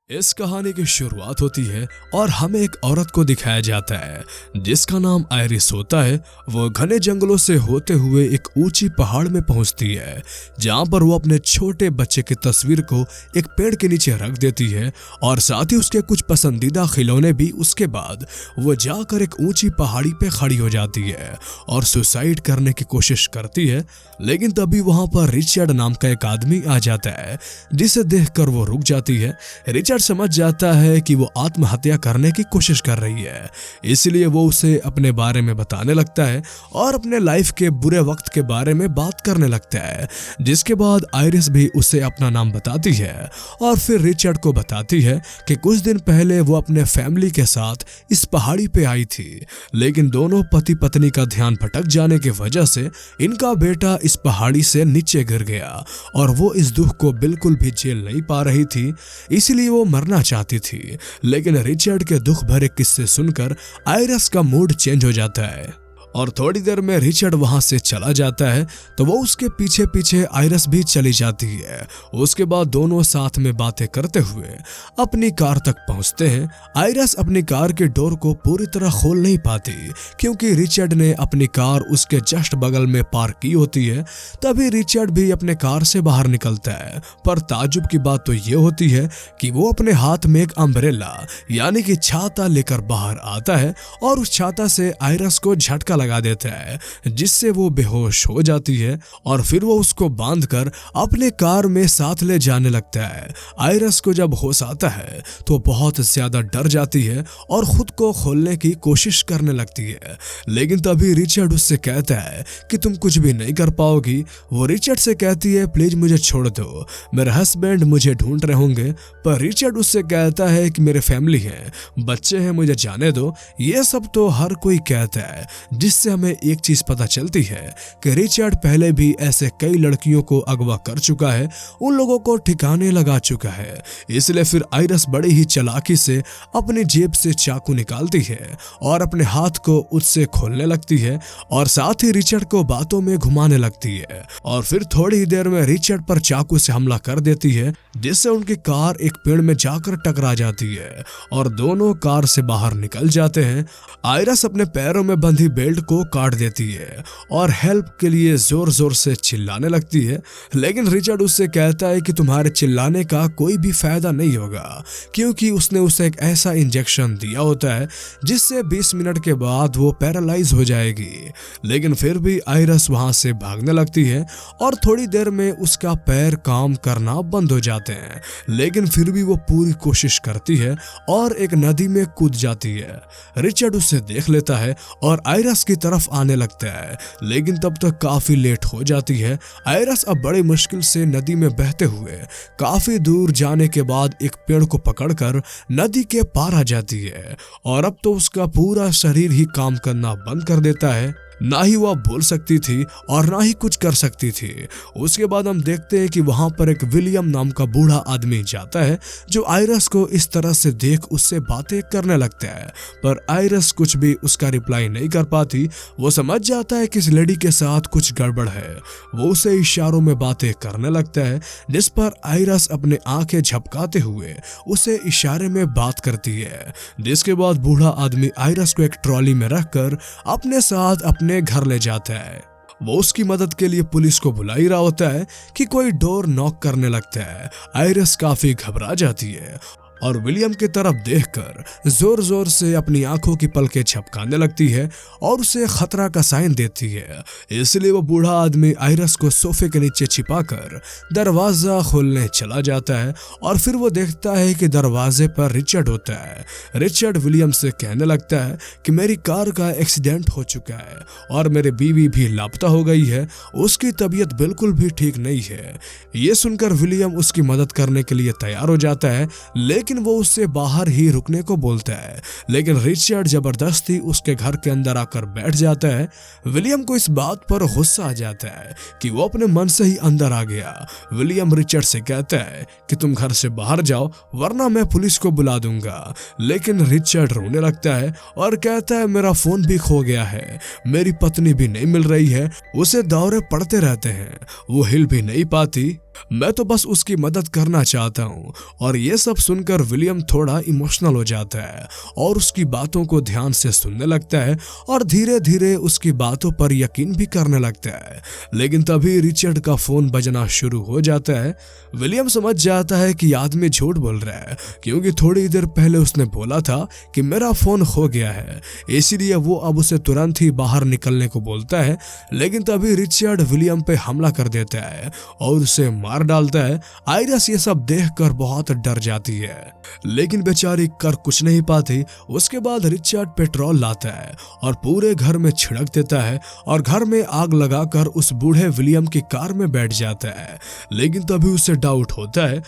इस कहानी की शुरुआत होती है और हमें एक औरत को दिखाया जाता है जिसका नाम आयरिस होता है। वो घने जंगलों से होते हुए एक ऊंची पहाड़ में पहुंचती है जहां पर वो अपने छोटे बच्चे की तस्वीर को एक पेड़ के नीचे रख देती है और साथ ही उसके कुछ पसंदीदा खिलौने भी। उसके बाद वो जाकर एक ऊंची पहाड़ी पे खड़ी हो जाती है और सुसाइड करने की कोशिश करती है, लेकिन तभी वहां पर रिचर्ड नाम का एक आदमी आ जाता है जिसे देखकर वो रुक जाती है। रिचर्ड समझ जाता है कि वो आत्महत्या करने की कोशिश कर रही है, इसलिए वो उसे अपने बारे में बताने लगता है और अपने लाइफ के बुरे वक्त के बारे में बात करने लगता है। जिसके बाद आयरिस भी उसे अपना नाम बताती है और फिर रिचर्ड को बताती है कि कुछ दिन पहले वो अपने फैमिली के साथ इस पहाड़ी पे आई थी, लेकिन दोनों पति पत्नी का ध्यान भटक जाने की वजह से इनका बेटा इस पहाड़ी से नीचे गिर गया और वो इस दुख को बिल्कुल भी झेल नहीं पा रही थी, इसलिए वो मरना चाहती थी। लेकिन रिचर्ड के दुख भरे किस्से सुनकर आयरिस का मूड चेंज हो जाता है और थोड़ी देर में रिचर्ड वहां से चला जाता है तो वो उसके पीछे पीछे आयरिस भी चली जाती है। उसके बाद दोनों साथ में बातें करते हुए अपनी कार तक पहुंचते हैं। आयरिस अपनी कार के डोर को पूरी तरह खोल नहीं पाती क्योंकि रिचर्ड ने अपनी कार उसके जस्ट बगल में पार्क की होती है। तभी रिचर्ड भी अपने कार से बाहर निकलता है, पर ताज्जुब की बात तो ये होती है कि वो अपने हाथ में एक अम्ब्रेला यानी कि छाता लेकर बाहर आता है और उस छाता से आयरिस को झटका लगा देता है जिससे वो बेहोश हो जाती है और फिर वो उसको बांधकर अपने कार में साथ ले जाने लगता है। आयरिस को जब होश आता है तो बहुत ज्यादा डर जाती है और खुद को खोलने की कोशिश करने लगती है, लेकिन तभी रिचर्ड उससे कहता है कि तुम कुछ भी नहीं कर पाओगी। वो रिचर्ड से कहती है प्लीज मुझे छोड़ दो, मेरे हस्बैंड मुझे ढूंढ रहे होंगे। पर रिचर्ड उससे कहता है कि मेरे फैमिली है, बच्चे हैं, मुझे जाने दो। ये सब तो हर कोई कहता है, जिससे हमें एक चीज पता चलती है कि रिचर्ड पहले भी ऐसे कई लड़कियों को अगवा कर चुका है, उन लोगों को ठिकाने लगा चुका है। इसलिए फिर आयरिस बड़ी ही चालाकी से अपनी जेब से चाकू निकालती है और अपने हाथ को उससे खोलने लगती है और साथ ही रिचर्ड को बातों में घुमाने लगती है और फिर थोड़ी ही देर में रिचर्ड पर चाकू से हमला कर देती है, जिससे उनकी कार एक पेड़ में जाकर टकरा जाती है और दोनों कार से बाहर निकल जाते हैं। आयरिस अपने पैरों में बंधी बेल्ट को काट देती है और हेल्प के लिए जोर जोर से चिल्लाने लगती है, लेकिन रिचर्ड उससे कहता है कि तुम्हारे चिल्लाने का कोई भी फायदा नहीं होगा क्योंकि उसने उसे एक ऐसा इंजेक्शन दिया होता है जिससे 20 मिनट के बाद वो पैरालाइज हो जाएगी। लेकिन फिर भी आयरिस वहां से भागने लगती है और थोड़ी देर में उसका पैर काम करना बंद हो जाते हैं, लेकिन फिर भी वो पूरी कोशिश करती है और एक नदी में कूद जाती है। रिचर्ड उसे देख लेता है और आयरिस की तरफ आने लगता है, लेकिन तब तक काफी लेट हो जाती है। आयरिस अब बड़ी मुश्किल से नदी में बहते हुए काफी दूर जाने के बाद एक पेड़ को पकड़कर नदी के पार आ जाती है और अब तो उसका पूरा शरीर ही काम करना बंद कर देता है। ना ही वह बोल सकती थी और ना ही कुछ कर सकती थी। उसके बाद हम देखते हैं कि वहां पर एक विलियम नाम का बूढ़ा आदमी जाता है जो आयरिस को इस तरह से देख उससे बातें करने लगता है, पर आयरिस कुछ भी उसका रिप्लाई नहीं कर पाती। वो समझ जाता है कि इस लेडी के साथ कुछ गड़बड़ है। वो उसे इशारों में बातें करने लगता है, जिस पर आयरिस अपने आंखें झपकाते हुए उसे इशारे में बात करती है। जिसके बाद बूढ़ा आदमी आयरिस को एक ट्रॉली में रखकर अपने साथ अपने घर ले जाता है। वो उसकी मदद के लिए पुलिस को बुला ही रहा होता है कि कोई डोर नॉक करने लगता है। आयरिस काफी घबरा जाती है और विलियम की तरफ देखकर जोर जोर से अपनी आंखों की पलकें झपकाने लगती है और उसे खतरा का साइन देती है। इसलिए वो बूढ़ा आदमी आयरिस को सोफे के नीचे छिपाकर दरवाजा खोलने चला जाता है और फिर वो देखता है कि दरवाजे पर रिचर्ड होता है। रिचर्ड विलियम से कहने लगता है कि मेरी कार का एक्सीडेंट हो चुका है और मेरी बीवी भी लापता हो गई है, उसकी तबीयत बिल्कुल भी ठीक नहीं है। ये सुनकर विलियम उसकी मदद करने के लिए तैयार हो जाता है, लेकिन वो उससे बाहर ही रुकने को बोलता है, लेकिन रिचर्ड जबरदस्ती उसके घर के अंदर आकर बैठ जाता है। विलियम को इस बात पर गुस्सा आ जाता है कि वो अपने मन से ही अंदर आ गया। विलियम रिचर्ड से कहता है कि तुम घर से बाहर जाओ वरना मैं पुलिस को बुला दूंगा, लेकिन रिचर्ड रोने लगता है और कहता है मेरा फोन भी खो गया है, मेरी पत्नी भी नहीं मिल रही है, उसे दौरे पड़ते रहते हैं, वो हिल भी नहीं पाती। मैं तो बस उसकी मदद करना चाहता हूँ। और ये सब सुनकर विलियम थोड़ा इमोशनल हो जाता है और उसकी बातों को ध्यान से सुनने लगता है और धीरे धीरे उसकी बातों पर यकीन भी करने लगता है। लेकिन तभी रिचर्ड का फोन बजना शुरू हो जाता है। विलियम समझ जाता है कि आदमी झूठ बोल रहा है, क्योंकि थोड़ी देर पहले उसने बोला था कि मेरा फोन खो गया है, इसीलिए वो अब उसे तुरंत ही बाहर निकलने को बोलता है। लेकिन तभी रिचर्ड विलियम पे हमला कर देता है और उसे मार डालता है। आयरस ये सब देखकर बहुत डर जाती है, लेकिन बेचारी कर कुछ नहीं पाती। उसके बाद रिचर्ड पेट्रोल लाता है और पूरे घर में छिड़क देता है और घर में आग लगाकर उस बूढ़े विलियम की कार में बैठ जाता है। लेकिन तभी उसे डाउट होता है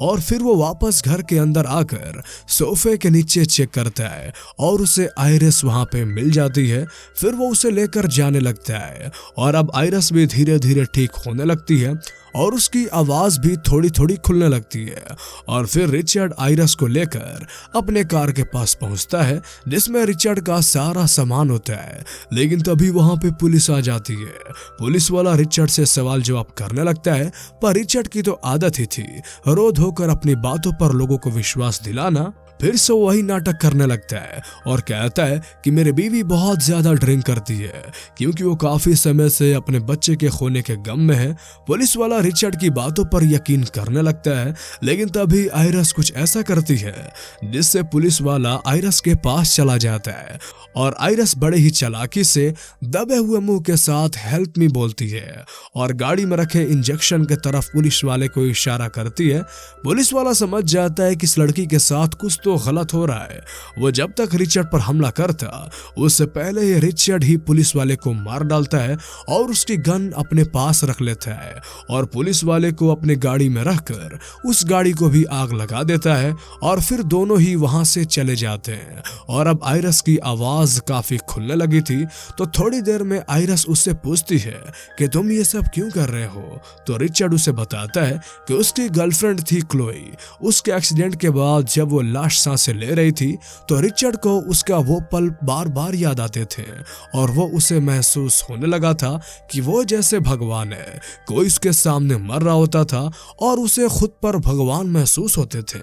और फिर वो वापस घर के अंदर आकर सोफे के नीचे चेक करता है और उसे आयरिस वहां पे मिल जाती है। फिर वो उसे लेकर जाने लगता है और अब आयरिस भी धीरे धीरे ठीक होने लगती है और उसकी आवाज भी थोड़ी थोड़ी खुलने लगती है। और फिर रिचर्ड आयरिस को लेकर अपने कार के पास पहुंचता है, जिसमें रिचर्ड का सारा सामान होता है। लेकिन तभी वहां पे पुलिस आ जाती है। पुलिस वाला रिचर्ड से सवाल जवाब करने लगता है, पर रिचर्ड की तो आदत ही थी रोध होकर अपनी बातों पर लोगों को विश्वास दिलाना। फिर से वही नाटक करने लगता है और कहता है कि मेरी बीवी बहुत ज्यादा ड्रिंक करती है, क्योंकि वो काफी समय से अपने बच्चे के खोने के गम में है। पुलिस वाला रिचर्ड की बातों पर यकीन करने लगता है। लेकिन तभी आयरिस कुछ ऐसा करती है जिससे पुलिस वाला आयरिस के पास चला जाता है और आयरिस बड़े ही चालाकी से दबे हुए मुंह के साथ हेल्प मी बोलती है और गाड़ी में रखे इंजेक्शन के तरफ पुलिस वाले को इशारा करती है। पुलिस वाला समझ जाता है कि इस लड़की के साथ कुछ तो गलत हो रहा है। वो जब तक रिचर्ड पर हमला करता उससे पहले ही रिचर्ड ही पुलिस वाले को मार डालता है और उसकी गन अपने पास रख लेता है और पुलिस वाले को अपने गाड़ी में रखकर उस गाड़ी को भी आग लगा देता है और फिर दोनों ही वहां से चले जाते हैं। और अब आयरिस की आवाज काफी खुलने लगी थी, तो थोड़ी देर में आयरिस उससे पूछती है कि तुम ये सब क्यों कर रहे हो। तो रिचर्ड उसे बताता है कि उसकी गर्लफ्रेंड थी क्लोई। उसके एक्सीडेंट के बाद जब वो लाश सांसें ले रही थी तो रिचर्ड को उसका वो पल बार बार याद आते थे और वो उसे महसूस होने लगा था कि वो जैसे भगवान है, कोई उसके सामने मर रहा होता था और उसे खुद पर भगवान महसूस होते थे,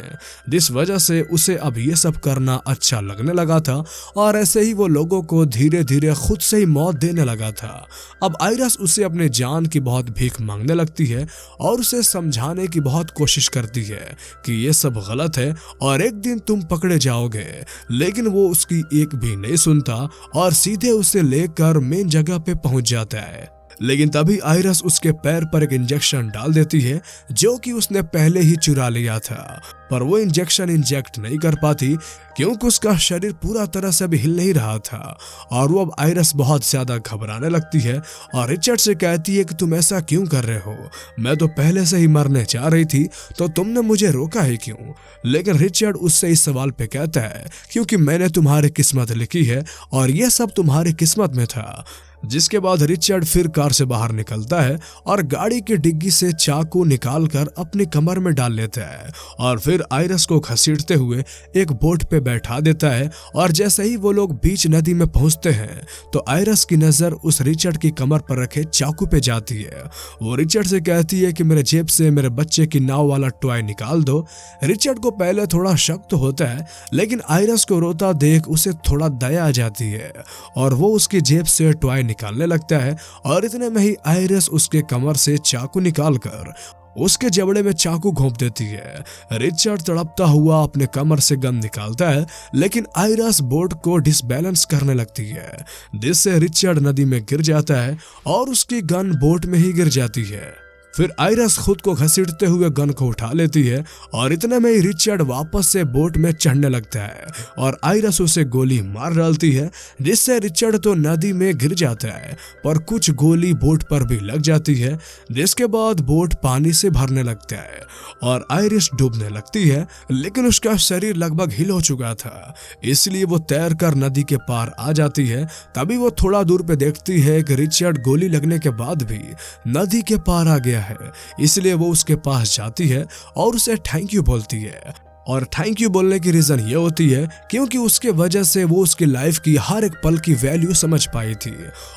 जिस वजह से उसे अब ये सब करना अच्छा लगने लगा था और ऐसे ही वो लोगों को धीरे धीरे खुद से ही मौत देने लगा था। अब आयरिस उसे अपने जान की बहुत भीख मांगने लगती है और उसे समझाने की बहुत कोशिश करती है कि ये सब गलत है और एक दिन तुम पकड़े जाओगे। लेकिन वो उसकी एक भी नहीं सुनता और सीधे उसे लेकर मेन जगह पे पहुंच जाता है। लेकिन तभी आयरिस उसके पैर पर एक इंजेक्शन डाल देती है जो कि उसने पहले ही चुरा लिया था, पर वो इंजेक्शन इंजेक्ट नहीं कर पाती क्योंकि उसका शरीर पूरा तरह से भी हिल नहीं रहा था। और वो अब आयरिस बहुत ज्यादा घबराने लगती है और रिचर्ड से कहती है कि तुम ऐसा क्यों कर रहे हो, मैं तो पहले से ही मरने चाह रही थी, तो तुमने मुझे रोका है क्यों। लेकिन रिचर्ड उससे इस सवाल पे कहता है क्योंकि मैंने तुम्हारी किस्मत लिखी है और यह सब तुम्हारी किस्मत में था। जिसके बाद रिचर्ड फिर कार से बाहर निकलता है और गाड़ी की डिग्गी से चाकू निकालकर अपनी कमर में डाल लेता है और फिर आयरिस को घसीटते हुए एक बोट पे बैठा देता है। और जैसे ही वो लोग बीच नदी में पहुंचते हैं तो आयरिस की नजर उस रिचर्ड की कमर पर रखे चाकू पे जाती है। वो रिचर्ड से कहती है कि मेरे जेब से मेरे बच्चे की नाव वाला टॉय निकाल दो। रिचर्ड को पहले थोड़ा शक तो होता है, लेकिन आयरिस को रोता देख उसे थोड़ा दया आ जाती है और वो उसकी जेब से टॉय निकालने लगता है और इतने में ही आयरिस उसके कमर से चाकू निकालकर उसके जबड़े में चाकू घोंप देती है। रिचर्ड तड़पता हुआ अपने कमर से गन निकालता है, लेकिन आयरिस बोट को डिसबैलेंस करने लगती है, जिससे रिचर्ड नदी में गिर जाता है और उसकी गन बोट में ही गिर जाती है। फिर आयरिस खुद को घसीटते हुए गन को उठा लेती है और इतने में ही रिचर्ड वापस से बोट में चढ़ने लगता है और आयरिस उसे गोली मार डालती है, जिससे रिचर्ड तो नदी में गिर जाता है पर कुछ गोली बोट पर भी लग जाती है, जिसके बाद बोट पानी से भरने लगता है और आयरिस डूबने लगती है। लेकिन उसका शरीर लगभग हिल हो चुका था, इसलिए वो तैर कर नदी के पार आ जाती है। तभी वो थोड़ा दूर पे देखती है कि रिचर्ड गोली लगने के बाद भी नदी के पार आ गया है, इसलिए वो उसके पास जाती है और उसे थैंक यू बोलती है और थैंक यू बोलने की रीजन ये होती है क्योंकि उसके वजह से वो उसकी लाइफ की हर एक पल की वैल्यू समझ पाई थी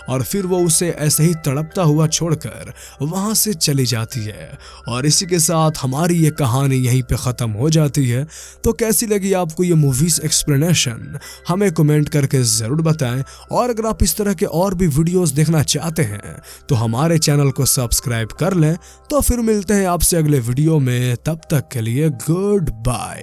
और फिर वो उसे ऐसे ही तड़पता हुआ छोड़कर वहां से चली जाती है। और इसी के साथ हमारी ये कहानी यहीं पे ख़त्म हो जाती है। तो कैसी लगी आपको ये मूवीज़ एक्सप्लेनेशन हमें कमेंट करके ज़रूर बताएं। और अगर आप इस तरह के और भी वीडियोस देखना चाहते हैं तो हमारे चैनल को सब्सक्राइब कर लें। तो फिर मिलते हैं आपसे अगले वीडियो में, तब तक के लिए गुड बाय।